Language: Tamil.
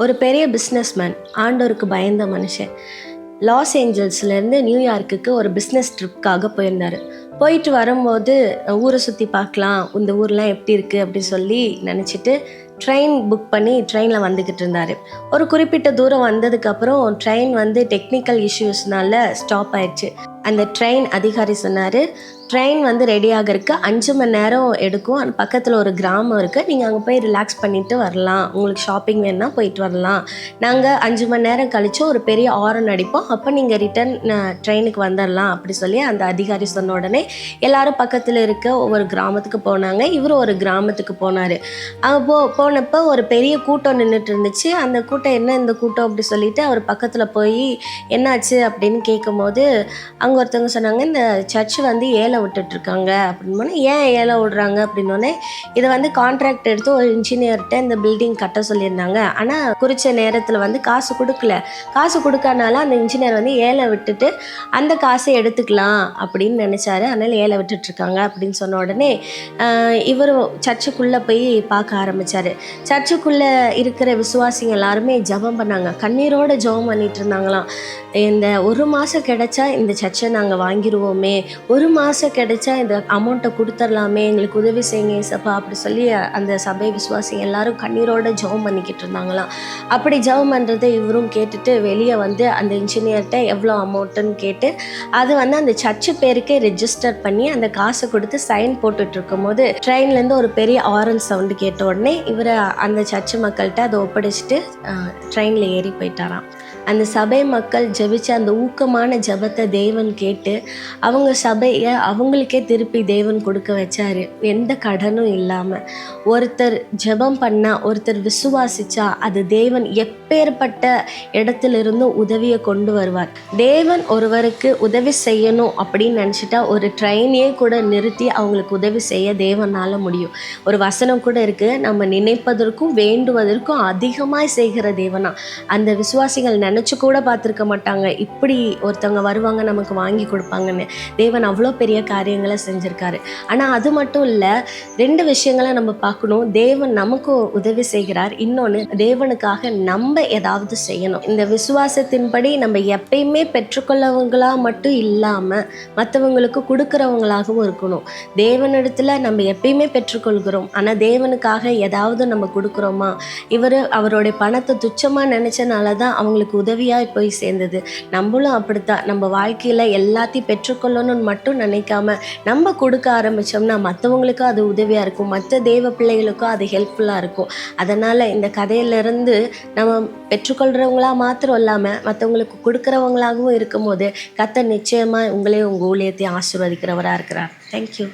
ஒரு பெரிய பிஸ்னஸ்மேன், ஆண்டவருக்கு பயந்த மனுஷன். லாஸ் ஏஞ்சல்ஸ்லேருந்து நியூயார்க்குக்கு ஒரு பிஸ்னஸ் ட்ரிப்காக போயிருந்தார். போயிட்டு வரும்போது ஊரை சுற்றி பார்க்கலாம், இந்த ஊர்லாம் எப்படி இருக்குது அப்படி சொல்லி நினச்சிட்டு ட்ரெயின் புக் பண்ணி ட்ரெயினில் வந்துக்கிட்டு இருந்தார். ஒரு குறிப்பிட்ட தூரம் வந்ததுக்கப்புறம் ட்ரெயின் டெக்னிக்கல் இஷ்யூஸ்னால ஸ்டாப் ஆயிடுச்சு. அந்த ட்ரெயின் அதிகாரி சொன்னார், ட்ரெயின் ரெடி ஆகிறதுக்கு 5 மணி நேரம் எடுக்கும். அந்த பக்கத்தில் ஒரு கிராமம் இருக்குது, நீங்கள் அங்கே போய் ரிலாக்ஸ் பண்ணிவிட்டு வரலாம், உங்களுக்கு ஷாப்பிங் வேணுன்னா போயிட்டு வரலாம். நாங்கள் 5 மணி நேரம் கழித்து ஒரு பெரிய ஹாரன் அடிப்போம், அப்போ நீங்கள் ரிட்டன் ட்ரெயினுக்கு வந்துடலாம் அப்படி சொல்லி அந்த அதிகாரி சொன்ன உடனே எல்லோரும் பக்கத்தில் இருக்க ஒவ்வொரு கிராமத்துக்கு போனாங்க. இவர் ஒரு கிராமத்துக்கு போனார். அங்கே போனப்போ ஒரு பெரிய கூட்டம் நின்றுட்டு இருந்துச்சு. அந்த கூட்டம் என்ன இந்த கூட்டம் அப்படி சொல்லிட்டு அவர் பக்கத்தில் போய் என்னாச்சு அப்படின்னு கேட்கும்போது அங்கே ஒருத்தவங்க சொன்னாங்க, இந்த சர்ச்சு ஏழை விட்டுட்ருக்காங்க அப்படின்னு. ஏன் ஏழை விடுறாங்க அப்படின்னோடனே, இதை கான்ட்ராக்ட் எடுத்து ஒரு இன்ஜினியர்கிட்ட இந்த பில்டிங் கட்ட சொல்லியிருந்தாங்க. ஆனால் குறித்த நேரத்தில் காசு கொடுக்கல. காசு கொடுக்கறனால அந்த இன்ஜினியர் ஏழை விட்டுட்டு அந்த காசை எடுத்துக்கலாம் அப்படின்னு நினச்சாரு. அதனால் ஏழை விட்டுட்ருக்காங்க அப்படின்னு சொன்ன உடனே இவர் சர்ச்சுக்குள்ளே போய் பார்க்க ஆரம்பித்தார். சர்ச்சுக்குள்ளே இருக்கிற விசுவாசிங்க எல்லாருமே ஜெபம் பண்ணாங்க, கண்ணீரோடு ஜெபம் பண்ணிட்டு இருந்தாங்களாம். இந்த 1 மாதம் கிடைச்சா இந்த சர்ச்சை நாங்கள் வாங்கிடுவோமே, 1 மாதம் கிடைச்சா இந்த அமௌண்ட்டை கொடுத்துடலாமே, எங்களுக்கு உதவி செய்யுங்க ஏசப்பா அப்படி சொல்லி அந்த சபை விசுவாசிங்க எல்லாரும் கண்ணீரோடு ஜெபம் பண்ணிக்கிட்டு இருந்தாங்களாம். அப்படி ஜெபம் பண்ணுறதை இவரும் கேட்டுட்டு வெளியே அந்த இன்ஜினியர்கிட்ட எவ்வளோ அமௌண்ட்டுன்னு கேட்டு அது அந்த சர்ச்சு பேருக்கே ரெஜிஸ்டர் பண்ணி அந்த காசை கொடுத்து சைன் போட்டுட்டு இருக்கும்போது ட்ரெயின்லேருந்து ஒரு பெரிய ஆரன் சவுண்டு கேட்ட உடனே இவர் அந்த சர்ச்சு மக்கள்கிட்ட அதை ஒப்படைச்சிட்டு ட்ரெயினில் ஏறி போயிட்டாராம். அந்த சபை மக்கள் ஜெபிச்ச அந்த ஊக்கமான ஜெபத்தை தேவன் கேட்டு அவங்க சபையை அவங்களுக்கே திருப்பி தேவன் கொடுக்க வச்சாரு, எந்த கடனும் இல்லாமல். ஒருத்தர் ஜெபம் பண்ணால், ஒருத்தர் விசுவாசிச்சா அது தேவன் எப்பேற்பட்ட இடத்துலிருந்தும் உதவியை கொண்டு வருவார். தேவன் ஒருவருக்கு உதவி செய்யணும் அப்படின்னு நினச்சிட்டா ஒரு ட்ரெயினையே கூட நிறுத்தி அவங்களுக்கு உதவி செய்ய தேவனால் முடியும். ஒரு வசனம் கூட இருக்குது, நம்ம நினைப்பதற்கும் வேண்டுவதற்கும் அதிகமாய் செய்கிற தேவனா. அந்த விசுவாசிகள் நினச்சி கூட பார்த்துருக்க மாட்டாங்க இப்படி ஒருத்தவங்க வருவாங்க நமக்கு வாங்கி கொடுப்பாங்கன்னு. தேவன் அவ்வளோ பெரிய காரியங்களை செஞ்சுருக்காரு. ஆனால் அது மட்டும் இல்லை, 2 விஷயங்களை நம்ம பார்க்கணும். தேவன் நமக்கு உதவி செய்கிறார், இன்னொன்று தேவனுக்காக நம்ம ஏதாவது செய்யணும். இந்த விசுவாசத்தின்படி நம்ம எப்பயுமே பெற்றுக்கொள்ளவங்களாக மட்டும் இல்லாமல் மற்றவங்களுக்கு கொடுக்குறவங்களாகவும் இருக்கணும். தேவனிடத்தில் நம்ம எப்பயுமே பெற்றுக்கொள்கிறோம், ஆனால் தேவனுக்காக ஏதாவது நம்ம கொடுக்குறோமா? அவருடைய பணத்தை துச்சமாக நினச்சனால தான் அவங்களுக்கு உதவியாக போய் சேர்ந்தது. நம்மளும் அப்படித்தான், நம்ம வாழ்க்கையில் எல்லாத்தையும் பெற்றுக்கொள்ளணும்னு மட்டும் நினைக்காம நம்ம கொடுக்க ஆரம்பித்தோம்னா மற்றவங்களுக்கும் அது உதவியாக இருக்கும், மற்ற தேவ பிள்ளைகளுக்கும் அது ஹெல்ப்ஃபுல்லாக இருக்கும். அதனால் இந்த கதையிலேருந்து நம்ம பெற்றுக்கொள்கிறவங்களாக மாத்திரம் இல்லாமல் மற்றவங்களுக்கு கொடுக்குறவங்களாகவும் இருக்கும்போது கர்த்தர் நிச்சயமாக உங்களையும் உங்கள் ஊழியத்தையும் ஆசீர்வதிக்கிறவராக இருக்கிறார். தேங்க்யூ.